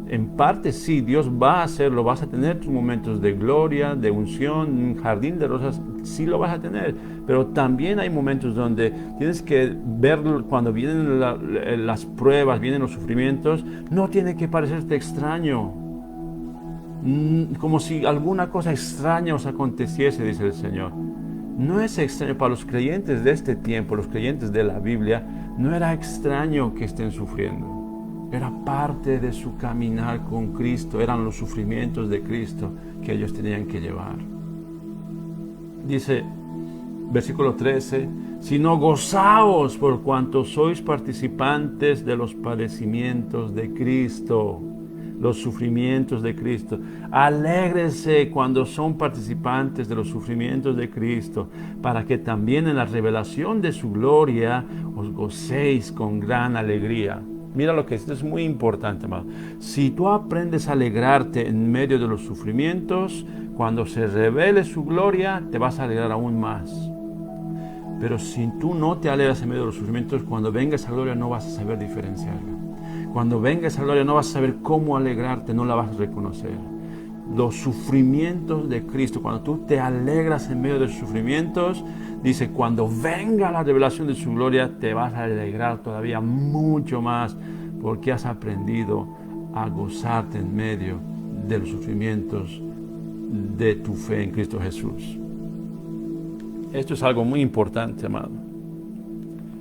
En parte sí, Dios va a hacerlo, vas a tener tus momentos de gloria, de unción, un jardín de rosas, sí lo vas a tener, pero también hay momentos donde tienes que ver, cuando vienen las pruebas, vienen los sufrimientos, no tiene que parecerte extraño, como si alguna cosa extraña os aconteciese, dice el Señor. No es extraño para los creyentes de este tiempo, los creyentes de la Biblia, no era extraño que estén sufriendo. Era parte de su caminar con Cristo, eran los sufrimientos de Cristo que ellos tenían que llevar. Dice, versículo 13, sino gozaos por cuanto sois participantes de los padecimientos de Cristo, los sufrimientos de Cristo. Alégrense cuando son participantes de los sufrimientos de Cristo, para que también en la revelación de su gloria os gocéis con gran alegría. Mira lo que esto es muy importante, amado. Si tú aprendes a alegrarte en medio de los sufrimientos, cuando se revele su gloria, te vas a alegrar aún más. Pero si tú no te alegras en medio de los sufrimientos, cuando venga esa gloria no vas a saber diferenciarla. Cuando venga esa gloria no vas a saber cómo alegrarte, no la vas a reconocer. Los sufrimientos de Cristo, cuando tú te alegras en medio de los sufrimientos, dice, cuando venga la revelación de su gloria, te vas a alegrar todavía mucho más, porque has aprendido a gozarte en medio de los sufrimientos de tu fe en Cristo Jesús. Esto es algo muy importante, amado.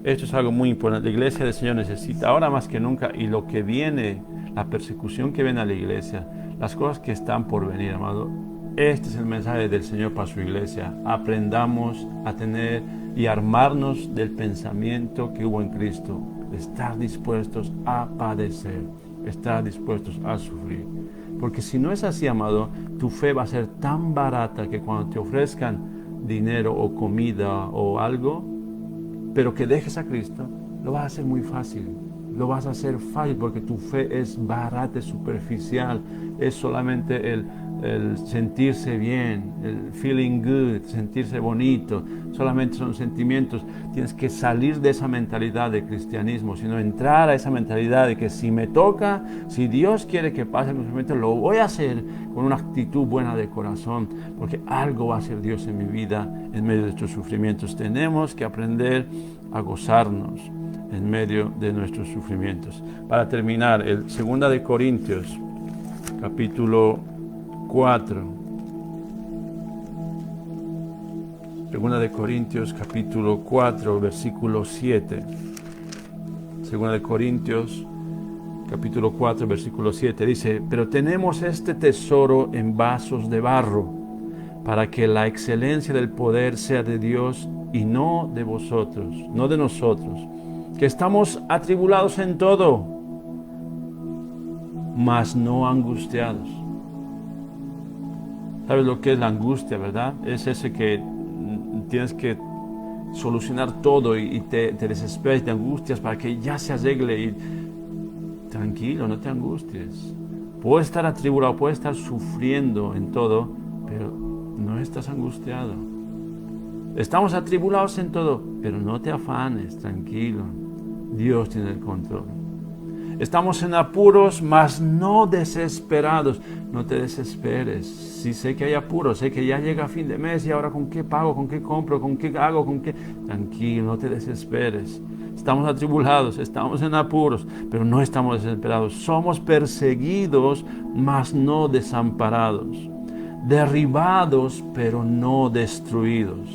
Esto es algo muy importante. La iglesia del Señor necesita ahora más que nunca, y lo que viene, la persecución que viene a la iglesia, las cosas que están por venir, amado. Este es el mensaje del Señor para su iglesia. Aprendamos a tener y armarnos del pensamiento que hubo en Cristo. Estar dispuestos a padecer, estar dispuestos a sufrir. Porque si no es así, amado, tu fe va a ser tan barata que cuando te ofrezcan dinero o comida o algo, pero que dejes a Cristo, lo vas a hacer muy fácil. Lo vas a hacer fácil porque tu fe es barata, es superficial, es solamente el sentirse bien, el feeling good, sentirse bonito, solamente son sentimientos. Tienes que salir de esa mentalidad de cristianismo, sino entrar a esa mentalidad de que si me toca, si Dios quiere que pase el sufrimiento, lo voy a hacer con una actitud buena de corazón, porque algo va a hacer Dios en mi vida en medio de estos sufrimientos. Tenemos que aprender a gozarnos en medio de nuestros sufrimientos. Para terminar, el 2 de Corintios, capítulo 4. 2 de Corintios, capítulo 4, versículo 7. 2 de Corintios, capítulo 4, versículo 7. Dice, pero tenemos este tesoro en vasos de barro, para que la excelencia del poder sea de Dios y no de vosotros, no de nosotros, que estamos atribulados en todo, mas no angustiados. ¿Sabes lo que es la angustia, verdad? Es ese que tienes que solucionar todo y te desesperas y te angustias para que ya se arregle. Y tranquilo, no te angusties. Puedes estar atribulado, puedes estar sufriendo en todo, pero no estás angustiado. Estamos atribulados en todo, pero no te afanes, tranquilo. Dios tiene el control. Estamos en apuros, mas no desesperados. No te desesperes. Sí sé que hay apuros, sé que ya llega fin de mes y ahora ¿con qué pago? ¿Con qué compro? ¿Con qué hago? ¿Con qué? Tranquilo, no te desesperes. Estamos atribulados, estamos en apuros, pero no estamos desesperados. Somos perseguidos, mas no desamparados. Derribados, pero no destruidos.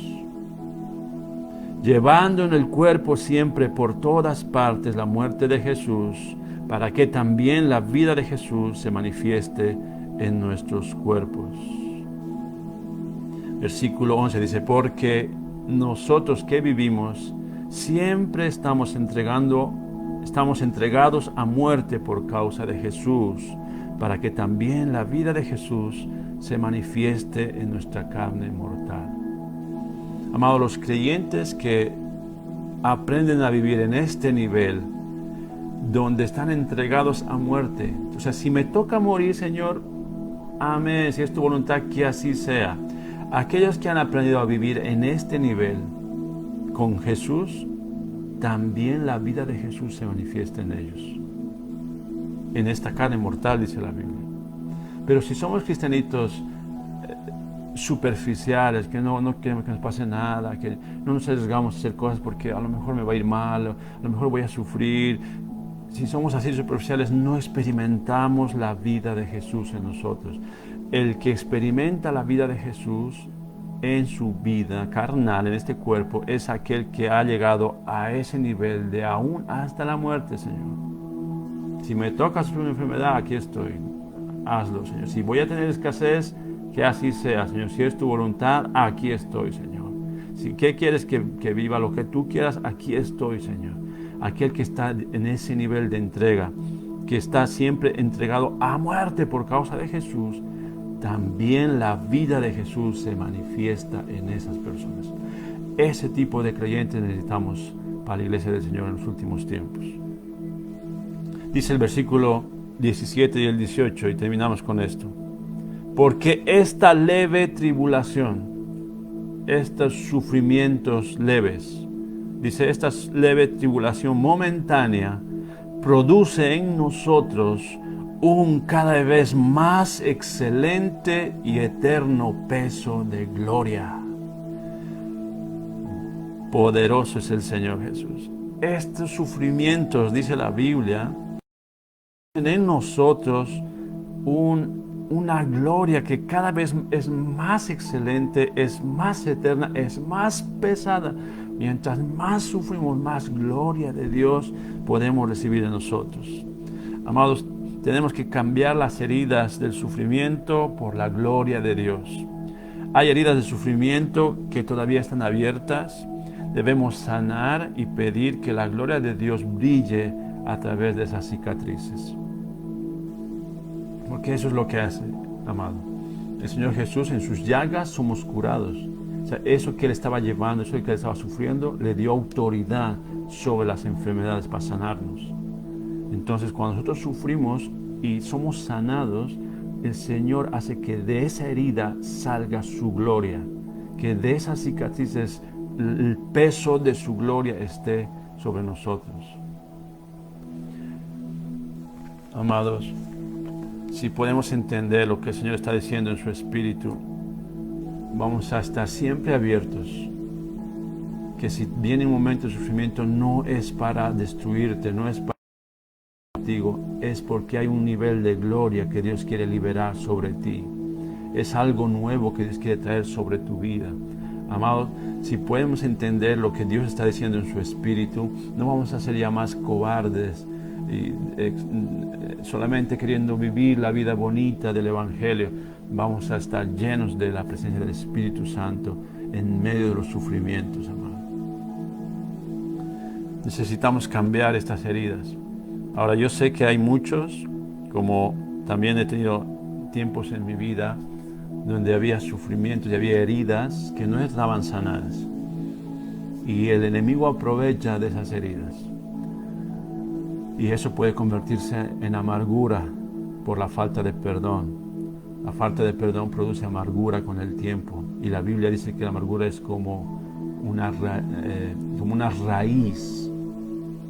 Llevando en el cuerpo siempre por todas partes la muerte de Jesús, para que también la vida de Jesús se manifieste en nuestros cuerpos. Versículo 11 dice, porque nosotros que vivimos siempre estamos entregados a muerte por causa de Jesús, para que también la vida de Jesús se manifieste en nuestra carne mortal. Amados, los creyentes que aprenden a vivir en este nivel, donde están entregados a muerte. O sea, si me toca morir, Señor, amén, si es tu voluntad, que así sea. Aquellos que han aprendido a vivir en este nivel con Jesús, también la vida de Jesús se manifiesta en ellos. En esta carne mortal, dice la Biblia. Pero si somos cristianitos superficiales, que no queremos que nos pase nada, que no nos arriesgamos a hacer cosas porque a lo mejor me va a ir mal, a lo mejor voy a sufrir. Si somos así superficiales, no experimentamos la vida de Jesús en nosotros. El que experimenta la vida de Jesús en su vida carnal, en este cuerpo, es aquel que ha llegado a ese nivel de aún hasta la muerte, Señor. Si me toca sufrir una enfermedad, aquí estoy. Hazlo, Señor. Si voy a tener escasez, que así sea, Señor. Si es tu voluntad, aquí estoy, Señor. Si ¿qué quieres que viva? Lo que tú quieras, aquí estoy, Señor. Aquel que está en ese nivel de entrega, que está siempre entregado a muerte por causa de Jesús, también la vida de Jesús se manifiesta en esas personas. Ese tipo de creyentes necesitamos para la iglesia del Señor en los últimos tiempos. Dice el versículo 17 y el 18, y terminamos con esto. Porque esta leve tribulación, estos sufrimientos leves, dice, esta leve tribulación momentánea produce en nosotros un cada vez más excelente y eterno peso de gloria. Poderoso es el Señor Jesús. Estos sufrimientos, dice la Biblia, en nosotros un una gloria que cada vez es más excelente, es más eterna, es más pesada. Mientras más sufrimos, más gloria de Dios podemos recibir de nosotros. Amados, tenemos que cambiar las heridas del sufrimiento por la gloria de Dios. Hay heridas de sufrimiento que todavía están abiertas. Debemos sanar y pedir que la gloria de Dios brille a través de esas cicatrices. Porque eso es lo que hace, amado. El Señor Jesús, en sus llagas somos curados. O sea, eso que Él estaba llevando, eso que Él estaba sufriendo, le dio autoridad sobre las enfermedades para sanarnos. Entonces, cuando nosotros sufrimos y somos sanados, el Señor hace que de esa herida salga su gloria, que de esas cicatrices el peso de su gloria esté sobre nosotros. Amados, si podemos entender lo que el Señor está diciendo en su espíritu, vamos a estar siempre abiertos. Que si viene un momento de sufrimiento, no es para destruirte, no es para contigo, es porque hay un nivel de gloria que Dios quiere liberar sobre ti. Es algo nuevo que Dios quiere traer sobre tu vida. Amados, si podemos entender lo que Dios está diciendo en su espíritu, no vamos a ser ya más cobardes y solamente queriendo vivir la vida bonita del Evangelio. Vamos a estar llenos de la presencia del Espíritu Santo en medio de los sufrimientos, amado. Necesitamos cambiar estas heridas. Ahora, yo sé que hay muchos, como también he tenido tiempos en mi vida donde había sufrimientos y había heridas que no estaban sanadas. Y el enemigo aprovecha de esas heridas. Y eso puede convertirse en amargura por la falta de perdón. La falta de perdón produce amargura con el tiempo. Y la Biblia dice que la amargura es como una raíz.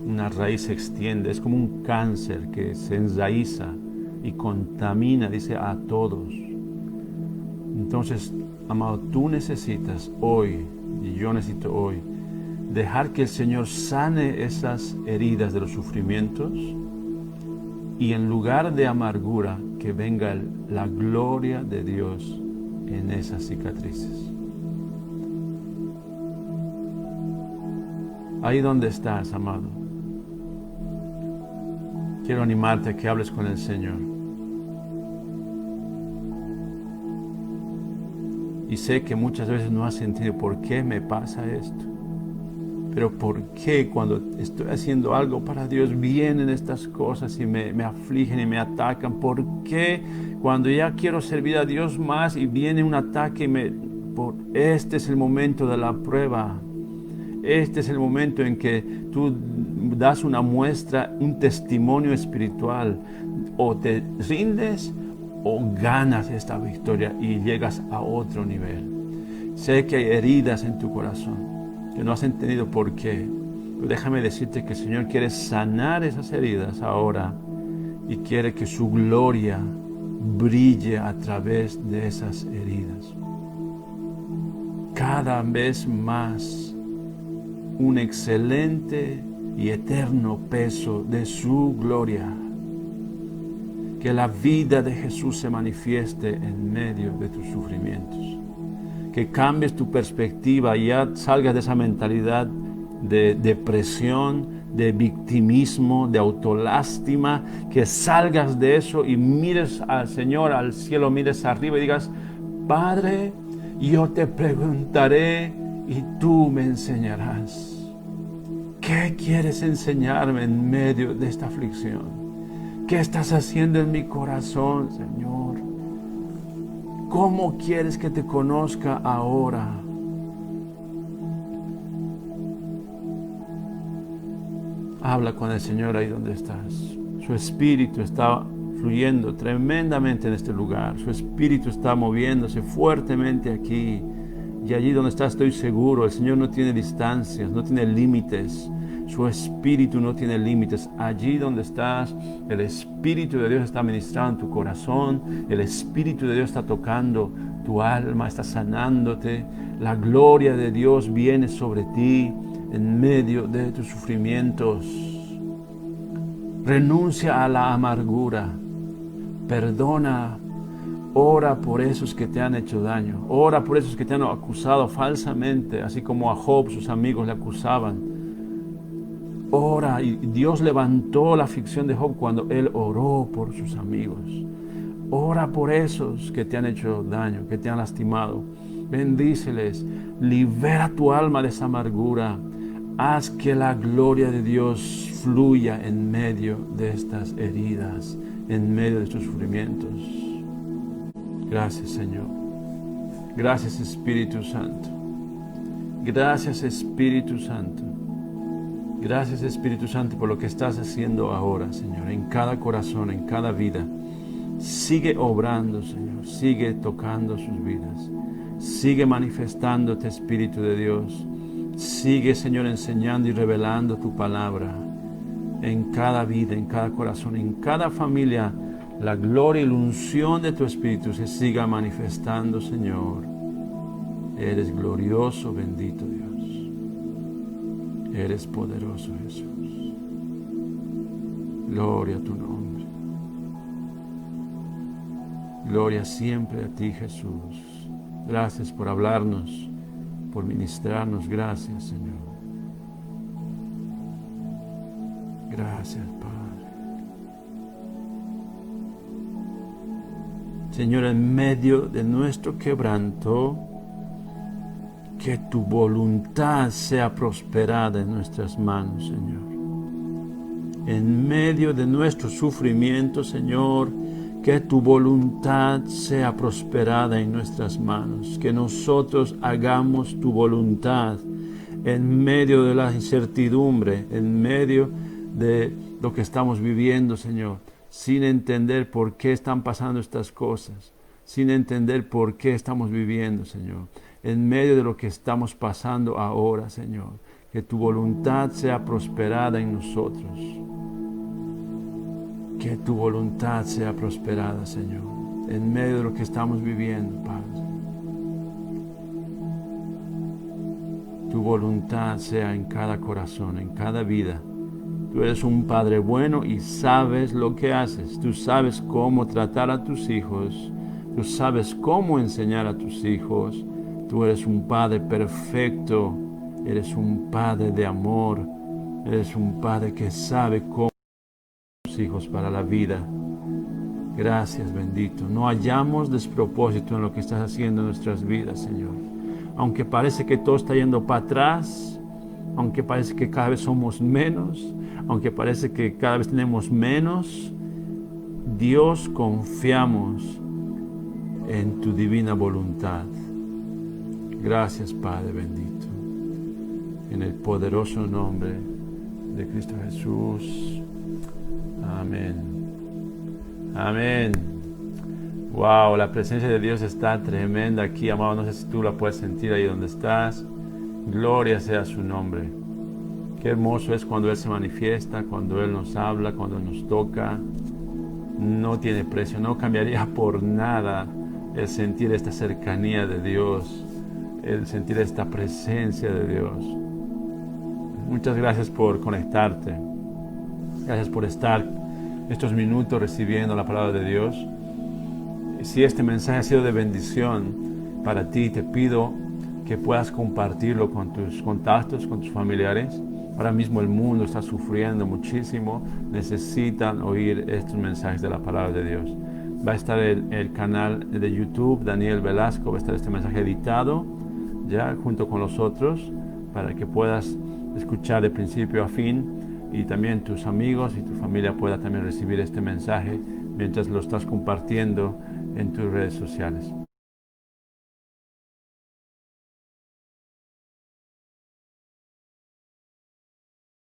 Una raíz se extiende. Es como un cáncer que se enraiza y contamina, dice, a todos. Entonces, amado, tú necesitas hoy, y yo necesito hoy, dejar que el Señor sane esas heridas de los sufrimientos y en lugar de amargura, que venga la gloria de Dios en esas cicatrices. Ahí donde estás, amado, quiero animarte a que hables con el Señor. Y sé que muchas veces no has sentido por qué me pasa esto. Pero ¿por qué cuando estoy haciendo algo para Dios vienen estas cosas y me afligen y me atacan? ¿Por qué cuando ya quiero servir a Dios más y viene un ataque este es el momento de la prueba? Este es el momento en que tú das una muestra, un testimonio espiritual. O te rindes o ganas esta victoria y llegas a otro nivel. Sé que hay heridas en tu corazón que no has entendido por qué. Pero déjame decirte que el Señor quiere sanar esas heridas ahora y quiere que su gloria brille a través de esas heridas. Cada vez más un excelente y eterno peso de su gloria. Que la vida de Jesús se manifieste en medio de tus sufrimientos. Que cambies tu perspectiva y ya salgas de esa mentalidad de depresión, de victimismo, de autolástima, que salgas de eso y mires al Señor, al cielo, mires arriba y digas, Padre, yo te preguntaré y tú me enseñarás. ¿Qué quieres enseñarme en medio de esta aflicción? ¿Qué estás haciendo en mi corazón, Señor? ¿Cómo quieres que te conozca ahora? Habla con el Señor ahí donde estás. Su Espíritu está fluyendo tremendamente en este lugar. Su Espíritu está moviéndose fuertemente aquí. Y allí donde estás estoy seguro, el Señor no tiene distancias, no tiene límites. Su Espíritu no tiene límites. Allí donde estás, el Espíritu de Dios está ministrando tu corazón. El Espíritu de Dios está tocando tu alma, está sanándote. La gloria de Dios viene sobre ti en medio de tus sufrimientos. Renuncia a la amargura. Perdona Ora por esos que te han hecho daño. Ora por esos que te han acusado falsamente, así como a Job sus amigos le acusaban. Ora, y Dios levantó la aflicción de Job cuando él oró por sus amigos. Ora por esos que te han hecho daño, que te han lastimado. Bendíceles, libera tu alma de esa amargura. Haz que la gloria de Dios fluya en medio de estas heridas, en medio de estos sufrimientos. Gracias, Señor. Gracias, Espíritu Santo. Gracias, Espíritu Santo. Gracias, Espíritu Santo, por lo que estás haciendo ahora, Señor, en cada corazón, en cada vida. Sigue obrando, Señor. Sigue tocando sus vidas. Sigue manifestándote, Espíritu de Dios. Sigue, Señor, enseñando y revelando tu palabra en cada vida, en cada corazón, en cada familia. La gloria y la unción de tu Espíritu se siga manifestando, Señor. Eres glorioso, bendito Dios. Eres poderoso, Jesús. Gloria a tu nombre. Gloria siempre a ti, Jesús. Gracias por hablarnos, por ministrarnos. Gracias, Señor. Gracias, Padre. Señor, en medio de nuestro quebranto, que tu voluntad sea prosperada en nuestras manos, Señor. En medio de nuestro sufrimiento, Señor, que tu voluntad sea prosperada en nuestras manos. Que nosotros hagamos tu voluntad en medio de la incertidumbre, en medio de lo que estamos viviendo, Señor. Sin entender por qué están pasando estas cosas, sin entender por qué estamos viviendo, Señor, en medio de lo que estamos pasando ahora, Señor, que tu voluntad sea prosperada en nosotros, que tu voluntad sea prosperada, Señor, en medio de lo que estamos viviendo, Padre. Tu voluntad sea en cada corazón, en cada vida. Tú eres un Padre bueno y sabes lo que haces. Tú sabes cómo tratar a tus hijos. Tú sabes cómo enseñar a tus hijos. Tú eres un Padre perfecto. Eres un Padre de amor. Eres un Padre que sabe cómo tus hijos para la vida. Gracias, bendito. No hallamos despropósito en lo que estás haciendo en nuestras vidas, Señor. Aunque parece que todo está yendo para atrás, aunque parece que cada vez somos menos, aunque parece que cada vez tenemos menos, Dios, confiamos en tu divina voluntad. Gracias, Padre bendito. En el poderoso nombre de Cristo Jesús. Amén. Amén. Wow, la presencia de Dios está tremenda aquí, amado. No sé si tú la puedes sentir ahí donde estás. Gloria sea su nombre. Qué hermoso es cuando Él se manifiesta, cuando Él nos habla, cuando Él nos toca. No tiene precio, no cambiaría por nada el sentir esta cercanía de Dios, el sentir esta presencia de Dios. Muchas gracias por conectarte. Gracias por estar estos minutos recibiendo la palabra de Dios. Si este mensaje ha sido de bendición para ti, te pido que puedas compartirlo con tus contactos, con tus familiares. Ahora mismo el mundo está sufriendo muchísimo, necesitan oír estos mensajes de la palabra de Dios. Va a estar el canal de YouTube, Daniel Velasco, va a estar este mensaje editado, ya junto con los otros, para que puedas escuchar de principio a fin, y también tus amigos y tu familia puedan también recibir este mensaje mientras lo estás compartiendo en tus redes sociales.